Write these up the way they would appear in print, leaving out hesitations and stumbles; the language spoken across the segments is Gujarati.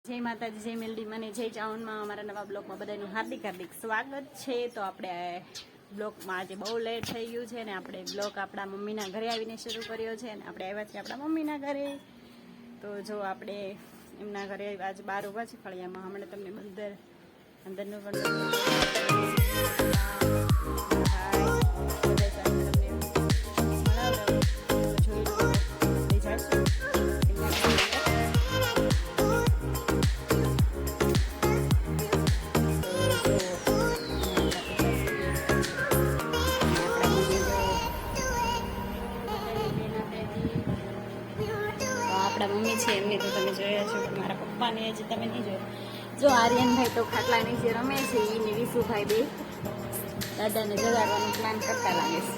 જય માતાજી, જય મેલડી, મને જય ચાવનમાં અમારા નવા બ્લોગમાં બધાનું હાર્દિક હાર્દિક સ્વાગત છે. તો આપણે બ્લોગમાં આજે બહુ લેટ થઈ ગયું છે ને આપણે બ્લોગ આપણા મમ્મીના ઘરે આવીને શરૂ કર્યો છે અને આપણે આવ્યા છીએ આપણા મમ્મીના ઘરે. તો જો આપણે એમના ઘરે આજે 12 ઉભા છે ફળિયામાં. હમણાં તમને અંદરનું પણ આપણા મમ્મી છે એમની તો તમે જોયા છો, પણ મારા પપ્પાને હજી તમે નહીં જોયા. જો આર્યનભાઈ તો ખાટલા નીચે રમે છે, એને વિશુભાઈ બે દાદાને જગાડવાનો પ્લાન કરતા લાગે છે.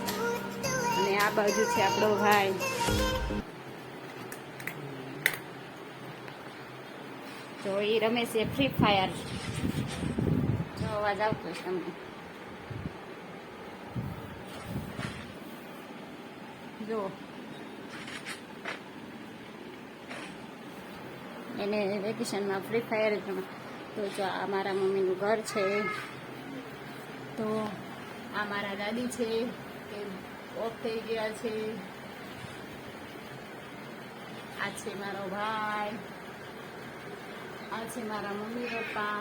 અને આ બાજુ છે આપણો ભાઈ, જો એ રમે છે ફ્રી ફાયર. જો અવાજ આવતો છે તમને, જો એને વેકેશનમાં ફ્રી ફાયર જ રમે. તો જો આ મારા મમ્મીનું ઘર છે, તો આ મારા દાદી છે એ ઓફ થઈ ગયા છે. આ છે મારો ભાઈ, આ છે મારા મમ્મી પપ્પા,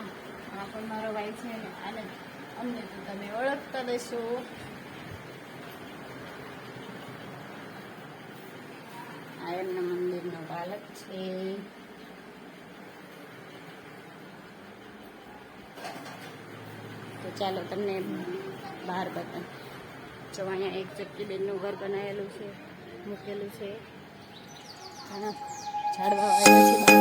આ પણ મારો ભાઈ છે ને આને અમને તો તમે ઓળખતા દેશો. આ એમના મંદિરનો બાલક છે. તો ચાલો તમને બહાર બતાવ. જો અહીંયા એક ચપટી બેનનું ઘર બનાવેલું છે, મૂકેલું છે. ઝાડવા વાવેલા છે.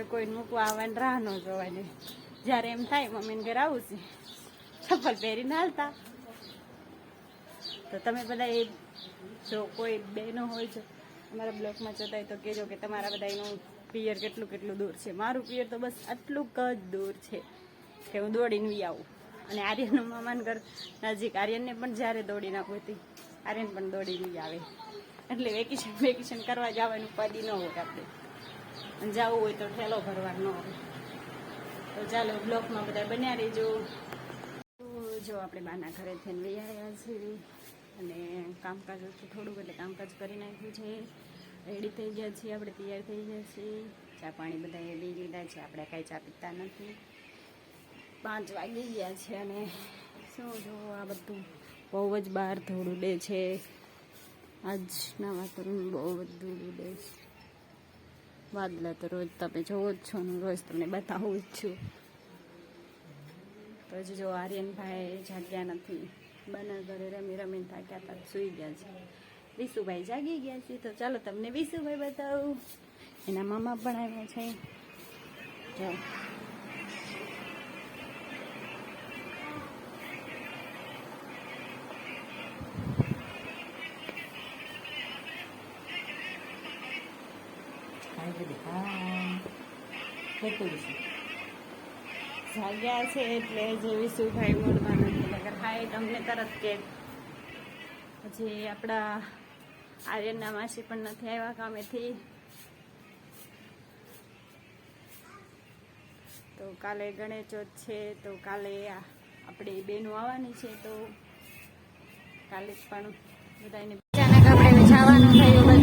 કોઈ મૂકવા આવવાની રાહ ન જોવાની. જ્યારે એમ થાય મમ્મીને ઘર આવું છે, ચપ્પલ પહેરીને હાલતા. તો તમે બધા જો કોઈ બહેનો હોય છે અમારા બ્લોકમાં જતા હોય તો કહેજો કે તમારા બધાનું પિયર કેટલું દૂર છે. મારું પિયર તો બસ આટલું જ દૂર છે કે હું દોડીને વી આવું. અને આર્યનનું મામાનું ઘર નજીક. આર્યનને પણ જ્યારે દોડી નાખું હતી આર્યન પણ દોડીને વી આવે. એટલે વેકેશન કરવા જવાનું પડી ન હોય આપણે, અને જવું હોય તો ઠેલો ભરવાનો હોય. તો ચાલો બ્લોકમાં બધા બન્યા રહીજો. જો આપણે બાના ઘરે થઈને લઈ આવ્યા છીએ અને કામકાજ હતું થોડુંક, એટલે કામકાજ કરી નાખ્યું છે. રેડી થઈ ગયા છીએ આપણે, તૈયાર થઈ ગયા છીએ. ચા પાણી બધાએ લઈ લીધા છે. આપણે કાંઈ ચા પીતા નથી. 5 વાગી ગયા છે અને શું જો આ બધું બહુ જ બહાર ધૂળ ઉડે છે. આજના વાતાવરણ બહુ બધું ઉડે છે. વાદળા તો રોજ તમે જોવો જ છો, હું રોજ તમને બતાવું જ છું. તો હજી જો આર્યનભાઈ જાગ્યા નથી, બના ઘરે રમીને થાક્યા હતા, સૂઈ ગયા છે. વિશુભાઈ જાગી ગયા છે. તો ચાલો તમને વિશુભાઈ બતાવું. એના મામા પણ આવ્યા છે. જો જાગ્યા છે એટલે જે વિશુભાઈ મૂળમાં નથી નગર હાય તમને તરત કે પછી આપણા આર્યનના માસી પણ નથી આવ્યા કામેથી. તો કાલે ગણેશ ચોથ છે તો કાલે આપણી બેનો આવવાની છે તો કાલે પણ બધાને અચાનક આપણે જવાનું થયું.